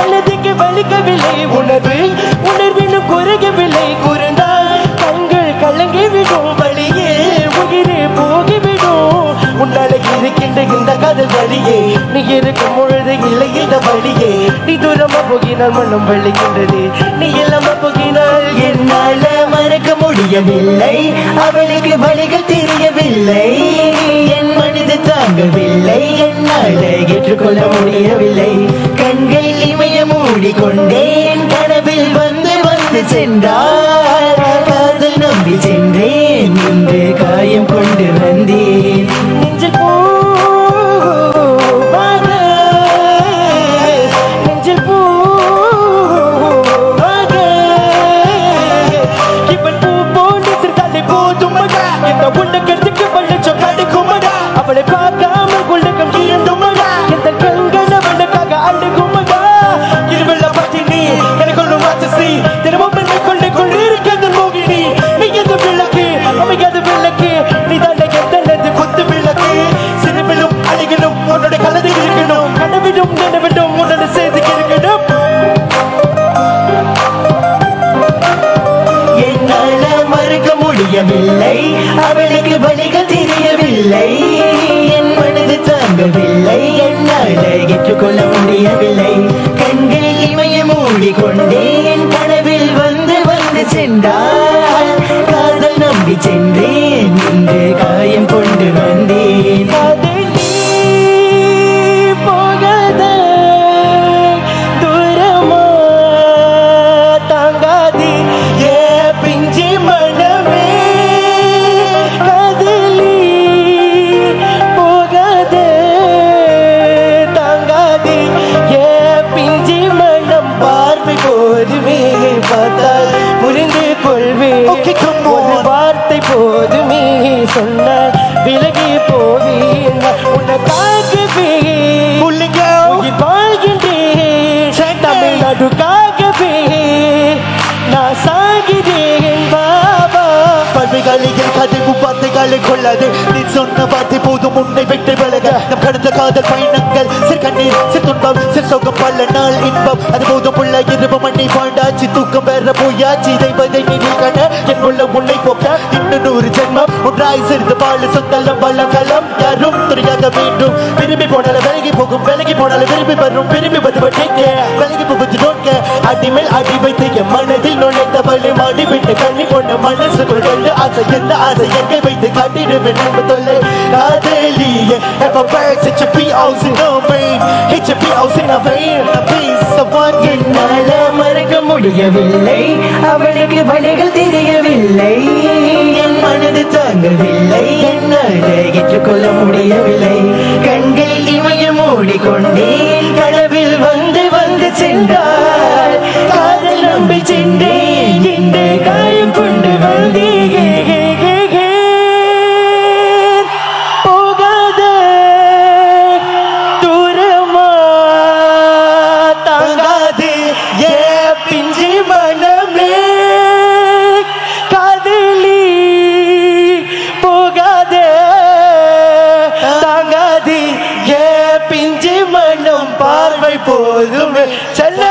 மனதுக்கு வலிக்கவில்லை உணர்வு உணர்வினும் குறையவில்லை கூர்ந்தால் கண்கள் கலங்கிவிடும் வழியே உயிரே போகிவிடும் உன்னால இருக்கின்ற இந்த காதல் வழியே நீ இருக்கும் பொழுது இல்லை இந்த வழியே நீ தூரமா போகினால் மனம் வலிக்கின்றது நீ இல்லாம போகினால் என்னால மறக்க முடியவில்லை அவளுக்கு வழிகள் தெரியவில்லை என் மனது தாங்கவில்லை என்னால ஏற்றுக்கொள்ள முடியவில்லை கண்கள் இமய மூடிக்கொண்டேன் கனவில் வந்து வந்து சென்றார் காதல் நம்பி சென்றேன் இன்று காயம் கொண்டு வந்தேன் நெஞ்சில் நெஞ்சில் இவன் பூ போன்று சிறுதாலை போதுமடா இந்த உலகத்துக்கு வள்ளச்சம் கிடைக்குமடா அவளை பார்க்காமல் உள்ளகம் இருந்துமடா இந்த கண்கள் அவளுக்காக அழுகுமடா இருவெள்ள பத்தினி எனக்குள்ள வாசி தினமும் என்னை கொள்ளைக்குள் இருக்கிறது மோகினி நீ எந்த விளக்கு அமையாத விளக்கு நீ தானே எந்த குத்து விளக்கு சிறுவிலும் அழகிலும் உன்னோட கலந்து இருக்கணும் கனவிலும் நினைவிலும் உன்னோட சேர்த்து இருக்கணும் என்னால மறக்க முடியவில்லை அவளுக்கு வழிகள் தெரியவில்லை என் மனது தாங்கவில்லை என்னால ஏற்றுக்கொள்ள முடியவில்லை கண்கள் இமய மூடிக்கொண்டேன் கனவில் வந்து வந்து சென்றால் காதல் நம்பி சென்றேன் இன்று காயம் கொண்டு வந்தேன் போகாத தூரமா தாங்காதி ஏ பிஞ்சி மனமே காதலி போகாத தாங்காதி ஏ பிஞ்சி மனம் பார்வை போதுமே பார்த்தால் புரிந்து கொள்வேன் ஒரு வார்த்தை போதுமே சொன்னால் விலகி போவேன் உன்னை தாக்கவே உயிர் வாழ்கின்றேன் தமிழ்நாடுக்காகவே நான் சாகிறேன் பாபா பல்வைகளில் கதைப்பு வார்த்தைகளை கொள்ளாது நீ சொன்ன வார்த்தை போதும் உன்னை விட்டு விலக நம் கடந்த காதல் பயணங்கள் சிற்கண்ணீர் சிற்துன்பம் சிற்சோகம் பல நாள் இன்பம் அது போதும் உள்ள இரவு மண்ணை வாழ்ந்தாச்சு தூக்கம் வேற போயாச்சு இதைவதை நினைவு கண என் உள்ள உன்னை போக்க இன்னும் 100 ஜென்மம் ஒன்றாய் சிறிது வாழ சொந்தலம் வளங்கலம் யாரும் துறையாக வேண்டும் விரும்பி போனால விலகி போகும் விலகி போனால விரும்பி வரும் விரும்பி வந்து விலகி போவது நோக்க அடிமேல் அடி வைத்து என் மனதில் நுழைந்த வழி மாடி விட்டு கண்ணி போன மனசுக்குள் கொண்டு ஆசை எந்த ஆசை எங்கே வைத்து காட்டிடுவேன் நம்ப தொல்லை காதலியே ever back such a P.O.s in no vein hit your P.O.s in a vein a piece of one என்னால மறக்க முடியவில்லை அவளுக்கு வழிகள் தெரியவில்லை என் மனது தாங்கவில்லை என்னால ஏற்றுக்கொள்ள முடியவில்லை கண்கள் இமய மூடிக்கொண்டேன் கனவில் வந்து வந்து சென்றார் காதல் நம்பி சென்றேன் இந்த காயம் கொண்டு வந்தேன் போகாத தூரமா தாங்காது ஏ பிஞ்சி மனமே காதலி போகாத தாங்காது ஏ பிஞ்சி மனம் பார்வை போதுமே செல்ல